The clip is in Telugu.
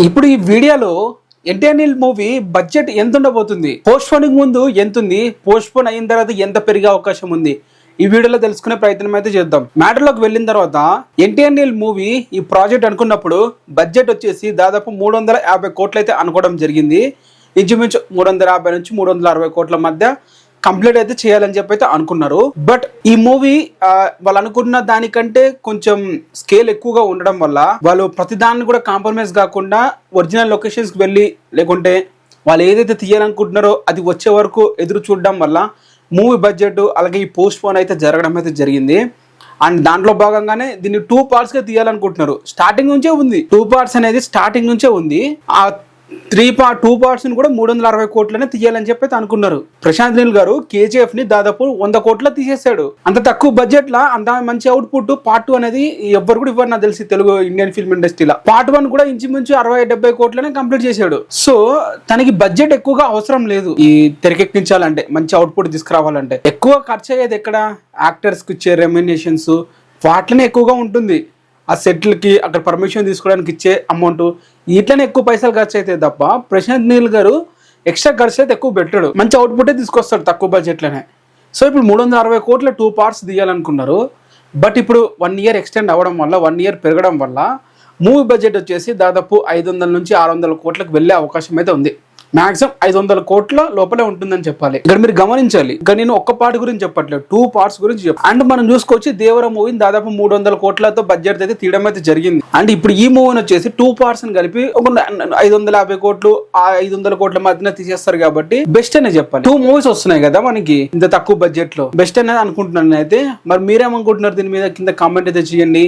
ఇప్పుడు ఈ వీడియోలో ఎన్టీఆర్ మూవీ బడ్జెట్ ఎంత ఉండబోతుంది, పోస్ట్ పోనింగ్ ముందు ఎంత ఉంది, పోస్ట్ పోన్ అయిన తర్వాత ఎంత పెరిగే అవకాశం ఉంది, ఈ వీడియోలో తెలుసుకునే ప్రయత్నం అయితే చేద్దాం. మ్యాటర్ లోకి వెళ్ళిన తర్వాత ఎన్టీఆర్ మూవీ ఈ ప్రాజెక్ట్ అనుకున్నప్పుడు బడ్జెట్ వచ్చేసి దాదాపు 350 కోట్లు అయితే అనుకోవడం జరిగింది. ఇంచుమించు 350 నుంచి 360 కోట్ల మధ్య కంప్లీట్ అయితే చేయాలని చెప్పి అయితే అనుకున్నారు. బట్ ఈ మూవీ వాళ్ళు అనుకున్న దానికంటే కొంచెం స్కేల్ ఎక్కువగా ఉండడం వల్ల వాళ్ళు ప్రతిదాన్ని కూడా కాంప్రమైజ్ కాకుండా ఒరిజినల్ లొకేషన్స్ కి వెళ్ళి, లేకుంటే వాళ్ళు ఏదైతే తీయాలనుకుంటున్నారో అది వచ్చే వరకు ఎదురు చూడడం వల్ల మూవీ బడ్జెట్ అలాగే ఈ పోస్ట్ పోన్ అయితే జరగడం అయితే జరిగింది. అండ్ దాంట్లో భాగంగానే దీన్ని 2 parts గా తీయాలనుకుంటున్నారు. స్టార్టింగ్ నుంచే ఉంది 2 parts అనేది, స్టార్టింగ్ నుంచే ఉంది. ఆ 2 parts ని కూడా 360 కోట్లనే తీయాలని చెప్పి అనుకున్నారు. ప్రశాంత్ నీల్ గారు కేజీఎఫ్ ని దాదాపు 100 కోట్ల తీసేశాడు. అంత తక్కువ బడ్జెట్ లా అంత మంచి అవుట్పుట్ పార్ట్ 2 అనేది ఎవ్వరు కూడా ఇవ్వరు నాకు తెలిసి తెలుగు ఇండియన్ ఫిల్మ్ ఇండస్ట్రీలో. పార్ట్ 1 కూడా ఇంచుమించు 60-70 కోట్లనే కంప్లీట్ చేశాడు. సో తనకి బడ్జెట్ ఎక్కువగా అవసరం లేదు. ఈ తెరకెక్కించాలంటే, మంచి అవుట్పుట్ తీసుకురావాలంటే ఎక్కువ ఖర్చు అయ్యేది ఎక్కడ, యాక్టర్స్ కి ఇచ్చే రెమ్యునేషన్స్ వాటినే ఎక్కువగా ఉంటుంది. ఆ సెట్లకి అక్కడ పర్మిషన్ తీసుకోవడానికి ఇచ్చే అమౌంట్, ఇట్లనే ఎక్కువ పైసలు ఖర్చు అయితే తప్ప ప్రశాంత్ నీల్ గారు ఎక్స్ట్రా ఖర్చు అయితే ఎక్కువ పెట్టాడు. మంచి అవుట్పుట్ తీసుకొస్తాడు తక్కువ బడ్జెట్లోనే. సో ఇప్పుడు 360 కోట్ల 2 parts తీయాలనుకున్నారు. బట్ ఇప్పుడు 1 year ఎక్స్టెండ్ అవ్వడం వల్ల, 1 year పెరగడం వల్ల మూవీ బడ్జెట్ వచ్చేసి దాదాపు 500 నుంచి 600 కోట్లకు వెళ్ళే అవకాశం అయితే ఉంది. మాక్సిమం 500 కోట్ల లోపలే ఉంటుందని చెప్పాలి. ఇక్కడ మీరు గమనించాలి, ఇక్కడ నేను ఒక్క పార్ట్ గురించి చెప్పట్లేదు, 2 parts గురించి చెప్పాను. అండ్ మనం చూసుకోవచ్చు దేవర మూవీని దాదాపు 300 కోట్లతో బడ్జెట్ అయితే తీయడం అయితే జరిగింది. అండ్ ఇప్పుడు ఈ మూవీని వచ్చేసి 2 parts ని కలిపి ఒక 550 కోట్లు, ఆ 500 కోట్ల మధ్యన తీసేస్తారు. కాబట్టి బెస్ట్ అనే చెప్పాలి. 2 movies వస్తున్నాయి కదా మనకి ఇంత తక్కువ బడ్జెట్ లో, బెస్ట్ అనేది అనుకుంటున్నాను అయితే. మరి మీరేమనుకుంటున్నారు దీని మీద కింద కామెంట్ అయితే చేయండి.